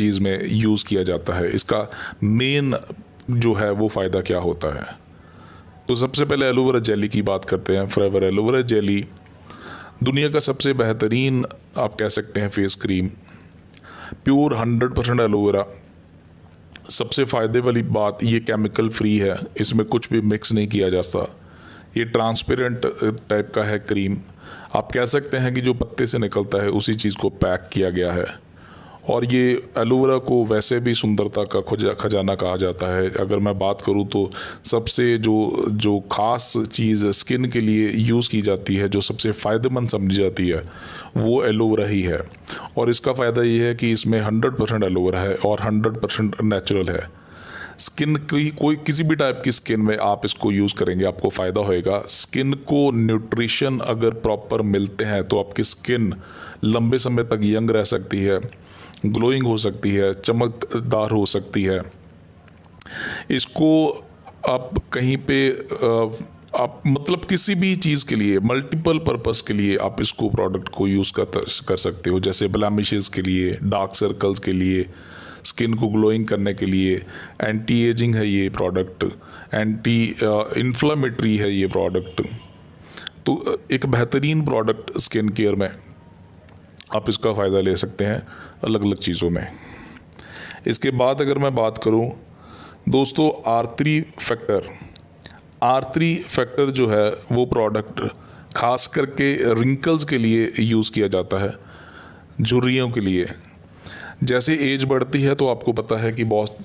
चीज़ में यूज़ किया जाता है, इसका मेन जो है वो फ़ायदा क्या होता है। तो सबसे पहले एलोवेरा जेली की बात करते हैं। फॉरएवर एलोवेरा जेली दुनिया का सबसे बेहतरीन आप कह सकते हैं फेस क्रीम, प्योर 100% एलोवेरा। सबसे फ़ायदे वाली बात ये केमिकल फ्री है, इसमें कुछ भी मिक्स नहीं किया जाता। ये ट्रांसपेरेंट टाइप का है क्रीम, आप कह सकते हैं कि जो पत्ते से निकलता है उसी चीज़ को पैक किया गया है। और ये एलोवेरा को वैसे भी सुंदरता का खजाना कहा जाता है। अगर मैं बात करूँ तो सबसे जो ख़ास चीज़ स्किन के लिए यूज़ की जाती है, जो सबसे फ़ायदेमंद समझी जाती है, वो एलोवेरा ही है। और इसका फ़ायदा ये है कि इसमें 100% एलोवेरा है और 100% नेचुरल है। स्किन की कोई किसी भी टाइप की स्किन में आप इसको यूज़ करेंगे आपको फ़ायदा होएगा। स्किन को न्यूट्रिशन अगर प्रॉपर मिलते हैं तो आपकी स्किन लंबे समय तक यंग रह सकती है, ग्लोइंग हो सकती है, चमकदार हो सकती है। इसको आप कहीं पे आप मतलब किसी भी चीज़ के लिए, मल्टीपल पर्पस के लिए आप इसको प्रोडक्ट को यूज़ कर सकते हो। जैसे ब्लैमिशेस के लिए, डार्क सर्कल्स के लिए, स्किन को ग्लोइंग करने के लिए, एंटी एजिंग है ये प्रोडक्ट, एंटी इन्फ्लामेटरी है ये प्रोडक्ट। तो एक बेहतरीन प्रोडक्ट स्किन केयर में आप इसका फ़ायदा ले सकते हैं अलग अलग चीज़ों में। इसके बाद अगर मैं बात करूं दोस्तों, R3 फैक्टर जो है वो प्रोडक्ट ख़ास करके रिंकल्स के लिए यूज़ किया जाता है, झुर्रियों के लिए। जैसे एज बढ़ती है तो आपको पता है कि बहुत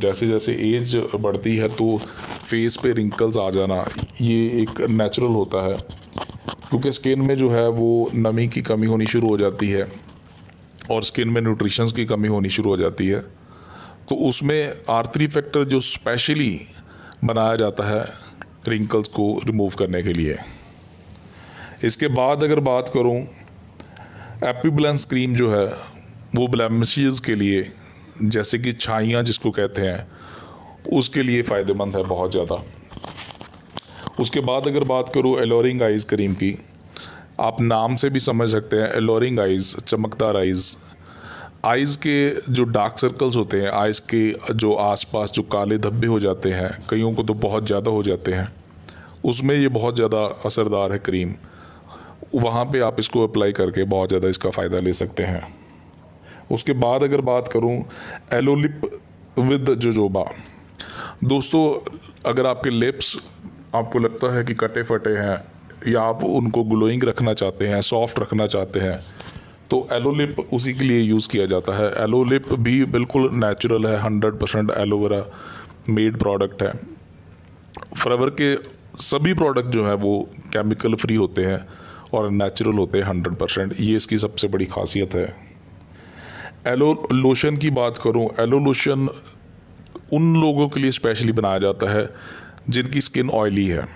जैसे जैसे एज बढ़ती है तो फेस पे रिंकल्स आ जाना ये एक नेचुरल होता है, क्योंकि स्किन में जो है वो नमी की कमी होनी शुरू हो जाती है और स्किन में न्यूट्रिशंस की कमी होनी शुरू हो जाती है। तो उसमें R3 फैक्टर जो स्पेशली बनाया जाता है रिंकल्स को रिमूव करने के लिए। इसके बाद अगर बात करूं, एपिब्लेंस क्रीम जो है वो ब्लेमिशेस के लिए, जैसे कि छाइयाँ जिसको कहते हैं, उसके लिए फ़ायदेमंद है बहुत ज़्यादा। उसके बाद अगर बात करूँ एलोरिंग आइज़ क्रीम की, आप नाम से भी समझ सकते हैं, एलोरिंग आइज़, चमकदार आइज़ के जो डार्क सर्कल्स होते हैं, आइज़ के जो आसपास जो काले धब्बे हो जाते हैं, कईयों को तो बहुत ज़्यादा हो जाते हैं, उसमें ये बहुत ज़्यादा असरदार है क्रीम। वहाँ पे आप इसको अप्लाई करके बहुत ज़्यादा इसका फ़ायदा ले सकते हैं। उसके बाद अगर बात करूँ एलोलिप विद जोजोबा, दोस्तों अगर आपके लिप्स आपको लगता है कि कटे फटे हैं या आप उनको ग्लोइंग रखना चाहते हैं, सॉफ्ट रखना चाहते हैं, तो एलोलिप उसी के लिए यूज़ किया जाता है। एलोलिप भी बिल्कुल नेचुरल है, 100% एलोवेरा मेड प्रोडक्ट है। फॉरएवर के सभी प्रोडक्ट जो हैं वो केमिकल फ्री होते हैं और नेचुरल होते हैं 100%, ये इसकी सबसे बड़ी खासियत है। एलो लोशन की बात करूं, एलो लोशन उन लोगों के लिए स्पेशली बनाया जाता है जिनकी स्किन ऑयली है।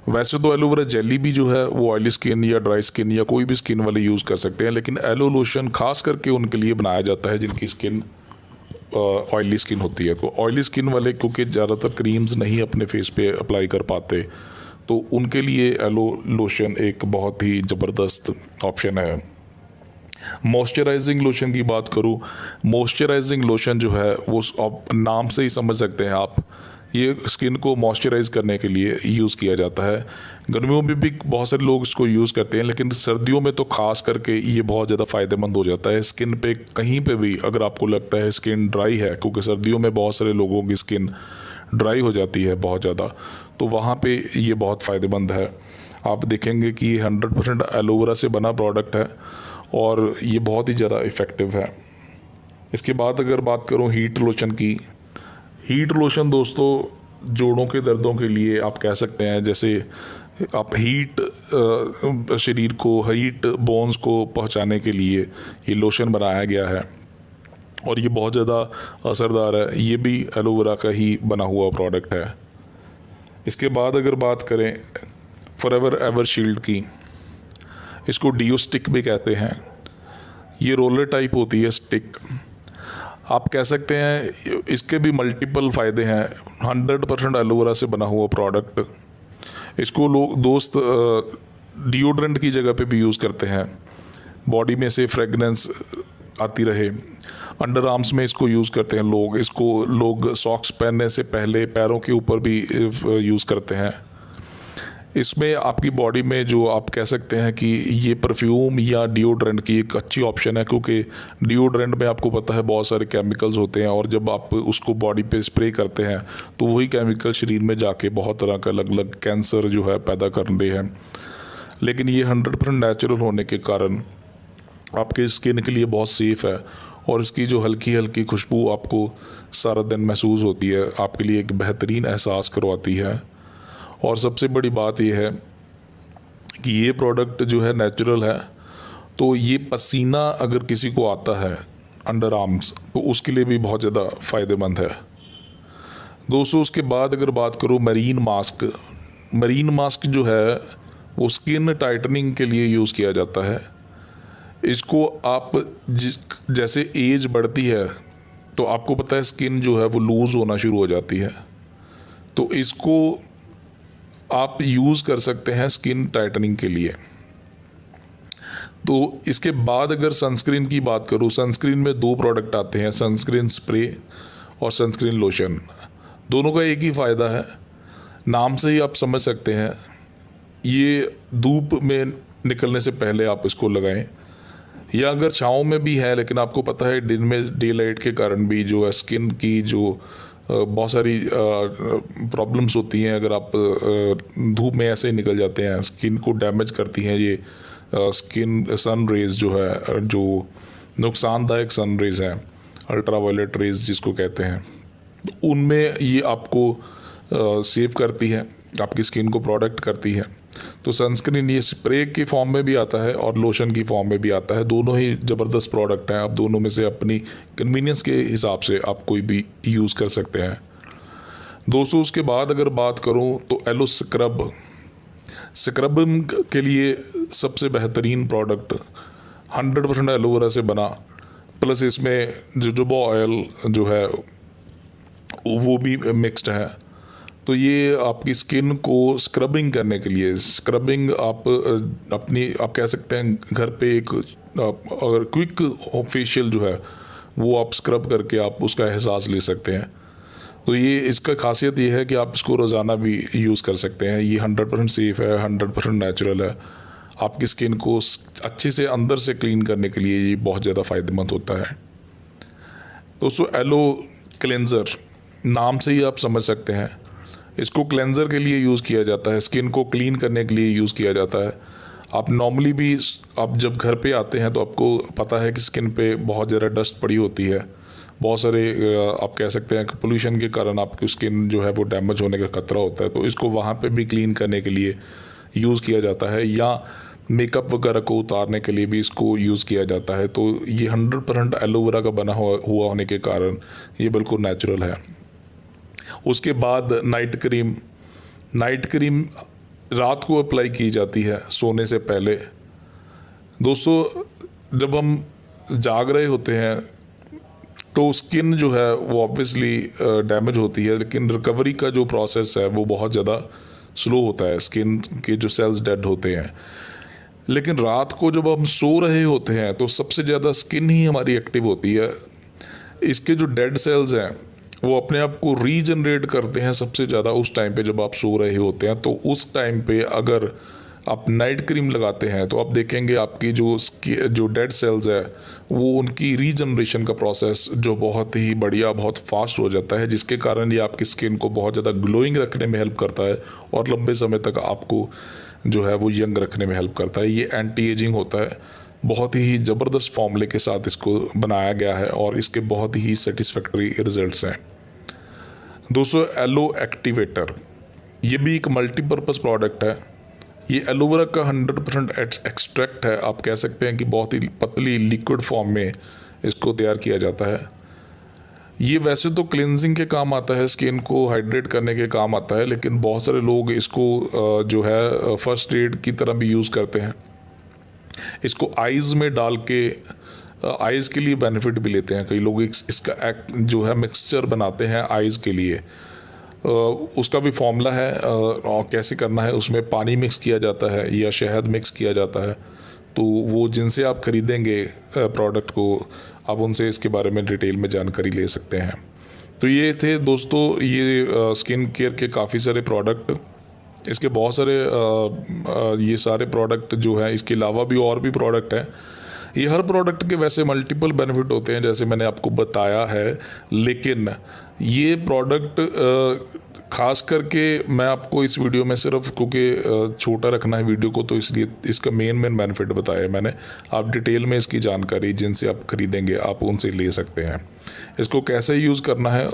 वैसे तो एलोवेरा जेली भी जो है वो ऑयली स्किन या ड्राई स्किन या कोई भी स्किन वाले यूज़ कर सकते हैं, लेकिन एलो लोशन खास करके उनके लिए बनाया जाता है जिनकी स्किन ऑयली स्किन होती है। तो ऑयली स्किन वाले क्योंकि ज़्यादातर क्रीम्स नहीं अपने फेस पे अप्लाई कर पाते, तो उनके लिए एलो लोशन एक बहुत ही ज़बरदस्त ऑप्शन है। मॉइस्चराइजिंग लोशन की बात करूँ, मॉइस्चराइजिंग लोशन जो है वो आप नाम से ही समझ सकते हैं आप, ये स्किन को मॉइस्चराइज करने के लिए यूज़ किया जाता है। गर्मियों में भी बहुत सारे लोग इसको यूज़ करते हैं, लेकिन सर्दियों में तो ख़ास करके ये बहुत ज़्यादा फ़ायदेमंद हो जाता है स्किन पे। कहीं पे भी अगर आपको लगता है स्किन ड्राई है, क्योंकि सर्दियों में बहुत सारे लोगों की स्किन ड्राई हो जाती है बहुत ज़्यादा, तो वहाँ पे ये बहुत फ़ायदेमंद है। आप देखेंगे कि ये 100% एलोवेरा से बना प्रोडक्ट है और ये बहुत ही ज़्यादा इफ़ेक्टिव है। इसके बाद अगर बात करूँ हीट लोशन की, हीट लोशन दोस्तों जोड़ों के दर्दों के लिए आप कह सकते हैं, जैसे आप हीट शरीर को, हीट बोन्स को पहुंचाने के लिए ये लोशन बनाया गया है और ये बहुत ज़्यादा असरदार है। ये भी एलोवेरा का ही बना हुआ प्रोडक्ट है। इसके बाद अगर बात करें फॉरएवर एवर शील्ड की, इसको डीओ स्टिक भी कहते हैं। ये रोलर टाइप होती है स्टिक, आप कह सकते हैं इसके भी मल्टीपल फ़ायदे हैं। 100% एलोवेरा से बना हुआ प्रोडक्ट, इसको लोग दोस्त डिओड्रेंट की जगह पे भी यूज़ करते हैं, बॉडी में से फ्रेगनेंस आती रहे। अंडर आर्म्स में इसको यूज़ करते हैं लोग, इसको लोग सॉक्स पहनने से पहले पैरों के ऊपर भी यूज़ करते हैं। इसमें आपकी बॉडी में जो आप कह सकते हैं कि ये परफ्यूम या डिओड्रेंट की एक अच्छी ऑप्शन है, क्योंकि डिओड्रेंट में आपको पता है बहुत सारे केमिकल्स होते हैं, और जब आप उसको बॉडी पे स्प्रे करते हैं तो वही केमिकल शरीर में जाके बहुत तरह का अलग अलग कैंसर जो है पैदा करते हैं। लेकिन ये 100% नेचुरल होने के कारण आपके स्किन के लिए बहुत सेफ़ है, और इसकी जो हल्की हल्की खुशबू आपको सारा दिन महसूस होती है, आपके लिए एक बेहतरीन एहसास करवाती है। और सबसे बड़ी बात यह है कि ये प्रोडक्ट जो है नेचुरल है, तो ये पसीना अगर किसी को आता है अंडर आर्म्स तो उसके लिए भी बहुत ज़्यादा फ़ायदेमंद है दोस्तों। उसके बाद अगर बात करूँ मरीन मास्क जो है वो स्किन टाइटनिंग के लिए यूज़ किया जाता है। इसको आप जैसे एज बढ़ती है तो आपको पता है स्किन जो है वो लूज़ होना शुरू हो जाती है, तो इसको आप यूज़ कर सकते हैं स्किन टाइटनिंग के लिए। तो इसके बाद अगर सनस्क्रीन की बात करूँ, सनस्क्रीन में 2 प्रोडक्ट आते हैं, सनस्क्रीन स्प्रे और सनस्क्रीन लोशन। दोनों का एक ही फ़ायदा है, नाम से ही आप समझ सकते हैं, ये धूप में निकलने से पहले आप इसको लगाएं, या अगर छाँव में भी है लेकिन आपको पता है दिन में डे लाइट के कारण भी जो है स्किन की जो बहुत सारी प्रॉब्लम्स होती हैं, अगर आप धूप में ऐसे ही निकल जाते हैं स्किन को डैमेज करती हैं ये स्किन सन रेज़ जो है, जो नुकसानदायक सन रेज़ हैं, अल्ट्रावायलेट रेज़ जिसको कहते हैं, उनमें ये आपको सेव करती है, आपकी स्किन को प्रोटेक्ट करती है। तो सनस्क्रीन ये स्प्रे की फॉर्म में भी आता है और लोशन की फॉर्म में भी आता है, दोनों ही ज़बरदस्त प्रोडक्ट हैं। आप दोनों में से अपनी कन्वीनियंस के हिसाब से आप कोई भी यूज़ कर सकते हैं दोस्तों। उसके बाद अगर बात करूं तो एलो स्क्रबिंग के लिए सबसे बेहतरीन प्रोडक्ट 100% एलोवेरा से बना, प्लस इसमें जोजोबा ऑयल जो है वो भी मिक्स्ड है। तो ये आपकी स्किन को स्क्रबिंग करने के लिए, स्क्रबिंग आप कह सकते हैं घर पे एक अगर क्विक फेशियल जो है वो आप स्क्रब करके आप उसका एहसास ले सकते हैं। तो ये इसका खासियत ये है कि आप इसको रोज़ाना भी यूज़ कर सकते हैं। ये 100% सेफ़ है, 100% नेचुरल है। आपकी स्किन को अच्छे से अंदर से क्लीन करने के लिए ये बहुत ज़्यादा फ़ायदेमंद होता है दोस्तों। एलो क्लेंज़र नाम से ही आप समझ सकते हैं, इसको क्लेंज़र के लिए यूज़ किया जाता है, स्किन को क्लीन करने के लिए यूज़ किया जाता है। आप नॉर्मली भी आप जब घर पे आते हैं तो आपको पता है कि स्किन पे बहुत ज़्यादा डस्ट पड़ी होती है, बहुत सारे आप कह सकते हैं कि पोल्यूशन के कारण आपकी स्किन जो है वो डैमेज होने का खतरा होता है, तो इसको वहाँ पे भी क्लीन करने के लिए यूज़ किया जाता है, या मेकअप वगैरह को उतारने के लिए भी इसको यूज़ किया जाता है। तो ये 100% एलोवेरा का बना हुआ होने के कारण ये बिल्कुल नेचुरल है। उसके बाद नाइट क्रीम रात को अप्लाई की जाती है सोने से पहले दोस्तों। जब हम जाग रहे होते हैं तो स्किन जो है वो ऑब्वियसली डैमेज होती है, लेकिन रिकवरी का जो प्रोसेस है वो बहुत ज़्यादा स्लो होता है, स्किन के जो सेल्स डेड होते हैं। लेकिन रात को जब हम सो रहे होते हैं तो सबसे ज़्यादा स्किन ही हमारी एक्टिव होती है। इसके जो डेड सेल्स हैं वो अपने आप को रीजनरेट करते हैं सबसे ज़्यादा उस टाइम पे जब आप सो रहे होते हैं। तो उस टाइम पे अगर आप नाइट क्रीम लगाते हैं तो आप देखेंगे आपकी जो डेड सेल्स है वो उनकी रीजनरेशन का प्रोसेस जो बहुत ही बढ़िया, बहुत फास्ट हो जाता है, जिसके कारण ये आपकी स्किन को बहुत ज़्यादा ग्लोइंग रखने में हेल्प करता है और लंबे समय तक आपको जो है वो यंग रखने में हेल्प करता है। ये एंटी एजिंग होता है, बहुत ही ज़बरदस्त फॉर्मूले के साथ इसको बनाया गया है और इसके बहुत ही सेटिस्फैक्टरी रिजल्ट्स हैं दोस्तों। एलो एक्टिवेटर ये भी एक मल्टीपर्पज़ प्रोडक्ट है। ये एलोवेरा का 100% एक्सट्रैक्ट है, आप कह सकते हैं कि बहुत ही पतली लिक्विड फॉर्म में इसको तैयार किया जाता है। ये वैसे तो क्लिनजिंग के काम आता है, स्किन को हाइड्रेट करने के काम आता है, लेकिन बहुत सारे लोग इसको जो है फर्स्ट एड की तरह भी यूज़ करते हैं। इसको आइज़ में डाल के आइज़ के लिए बेनिफिट भी लेते हैं। कई लोग इसका जो है मिक्सचर बनाते हैं आइज़ के लिए, उसका भी फॉर्मूला है और कैसे करना है। उसमें पानी मिक्स किया जाता है या शहद मिक्स किया जाता है। तो वो जिनसे आप ख़रीदेंगे प्रोडक्ट को, आप उनसे इसके बारे में डिटेल में जानकारी ले सकते हैं। तो ये थे दोस्तों ये स्किन केयर के काफ़ी सारे प्रोडक्ट। इसके बहुत सारे ये सारे प्रोडक्ट जो है, इसके अलावा भी और भी प्रोडक्ट हैं। ये हर प्रोडक्ट के वैसे मल्टीपल बेनिफिट होते हैं जैसे मैंने आपको बताया है, लेकिन ये प्रोडक्ट ख़ास करके मैं आपको इस वीडियो में सिर्फ क्योंकि छोटा रखना है वीडियो को, तो इसलिए इसका मेन बेनिफिट बताया मैंने। आप डिटेल में इसकी जानकारी जिनसे आप ख़रीदेंगे आप उनसे ले सकते हैं। इसको कैसे यूज़ करना है